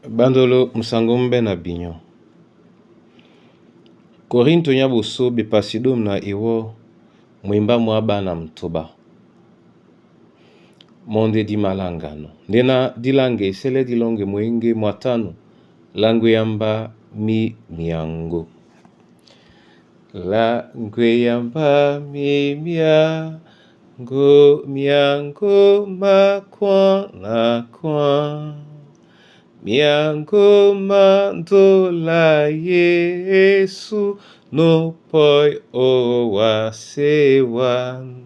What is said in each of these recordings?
Bandolo musangombe na binyo. Korinto nyabuso bepasidum na iwo mwimba mwaba na mtoba. Monde di malangano. Ndena dilange sele dilonge mwenge mwatano. Langwe yamba miango. Langwe yamba miango makwa na kwa. Miango mandola Yesu no poi owa sewan.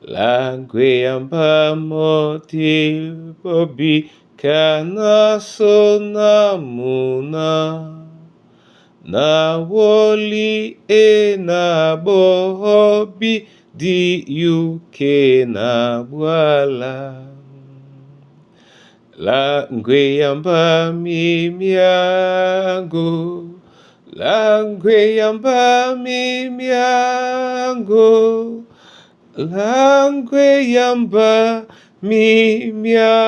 Langwe yamba moti bobi kana sona muna. Na woli na bobi di yuke na bwala. Langwe yamba miango. Langwe yamba miango. Langwe yamba miango.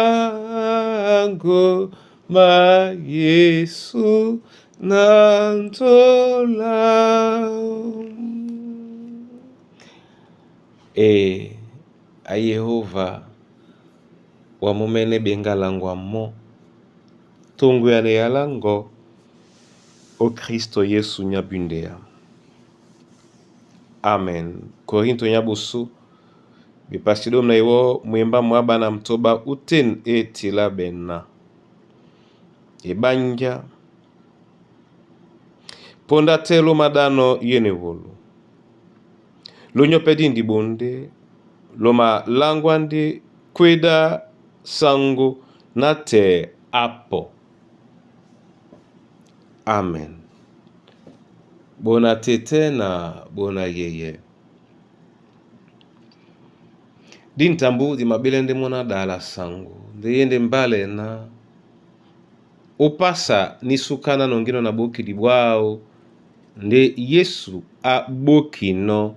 Ma Yesu nantola. A Yehova wa mumene benga langwa mo tongu yane yalango o Kristo Yesu nyabundea. Amen. Korinto nyabusu bipasidom na iwo mwemba mwaba na mtoba uten etila benna. Ebanja ponda telo madano yene wolu. Lonyo pedindi bonde loma langwande kweda sango na te apo. Amen. Bona tete na bona yeye. Dintambu di mabelende mona dala sango. Ndeyende mbale na opasa nisukana nongino na boki dibwao. Nde Yesu a boki no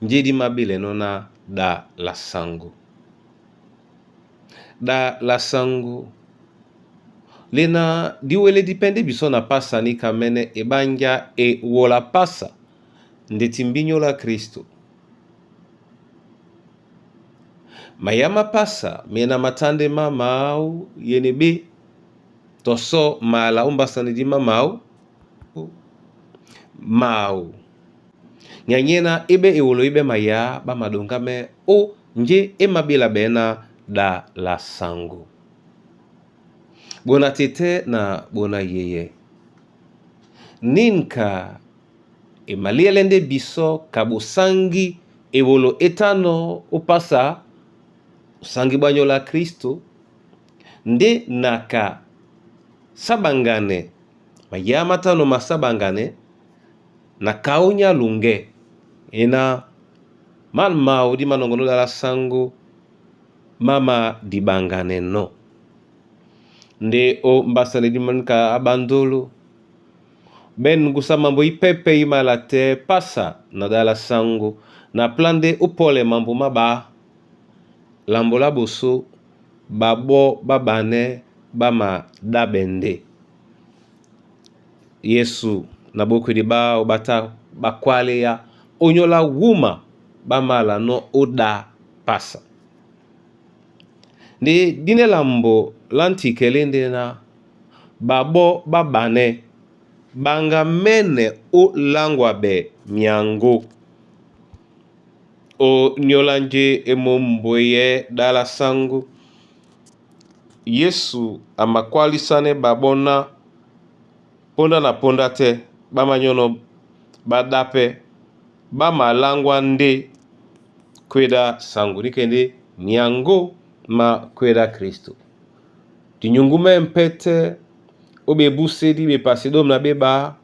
njedi mabele no na da la sango. Da la sango lena diwele dipende biso na pasa ni kamene ebanja e wola pasa ndetimbinyo la Kristo. Mayama pasa mena matande mamau yenebe toso mala umbasani di mamau mau nyanyena ebe ewolo ibe maya ba madongame o nje emabila bena da la sango. Bona tete na bona yeye. Ninka emalielende biso kabo sangi ewolo etano opasa sangi banyo la Kristo. Nde naka sabangane mayama tano masabangane na kaunya lunge ena man mau di manongono la sango mama dibangane no. Nde o mbasane di manka abandolo ben ngusa mambo ipepe imalate pasa na dala sango na plande upole mambo maba lambo la boso babo babane bama dabende. Yesu na boku di ba bata bakwale ya onyola wuma bamala no oda pasa. Ndi dine lambo lantikelende na babo babane banga mene o langwa be miango. O nyolanje emomboye dala sango. Yesu amakwali sane babona ponda na ponda te bama nyono badape bama langwa nde kweda sango nikende miango ma kweda Kristo. Tinyungume mpete obe busedi be pase dom na beba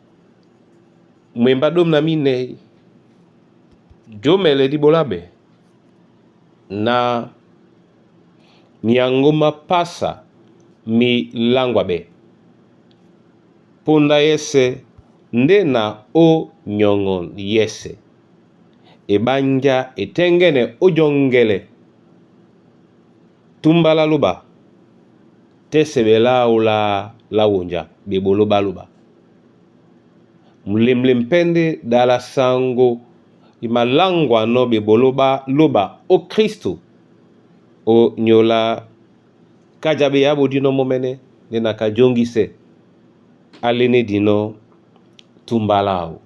mwemba dom na mine jomele di bolabe na miango ma pasa mi langwa be ponda yese nde na o nyongon yese ebanja etengene ojongele tumbala luba te sebela la wonja bebolo baluba mlemlem pende dala sango imalangwa no bebolo ba loba o Kristo o nyola kajabe yabo dino momene nena kajongise alene dino tumbalao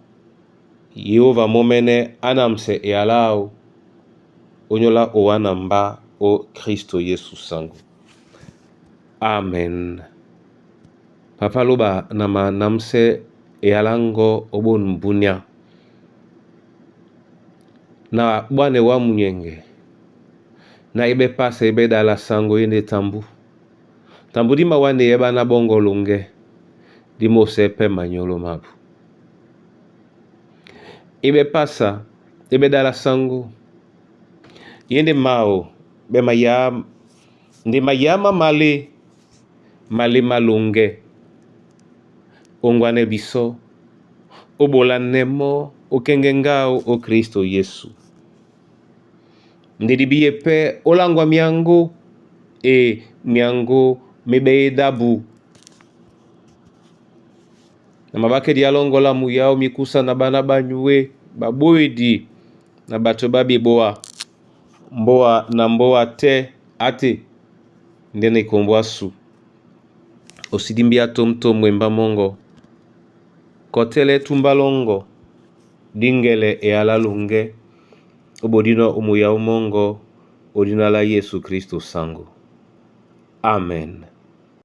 Yehova momene anamse alao onyola owanamba o Kristo Yesu sangu. Amen. Papa loba nama namse alango obon bunya na bwane wa munyenge na ibe pase ibe dala sango yende tambu di mawane yeba na bongo lunge di mosepe manyolo mabu ibe pasa ibe dala sango yende mao be mayam ndi mayama mali malunge ongwane biso obola nemo okengengao o Kristo Yesu ndi dibiye pe olangwa miango miango mebe dabu na mabake dialongola muyao mikusa na bana banyue baboedi na bato babi mboa te ate ndene ikombwa su osidimbia tomto mwemba mongo kotele tumbalongo dingele ala lunge obodino umuya umongo odinala Yesu Kristo sangu. Amen.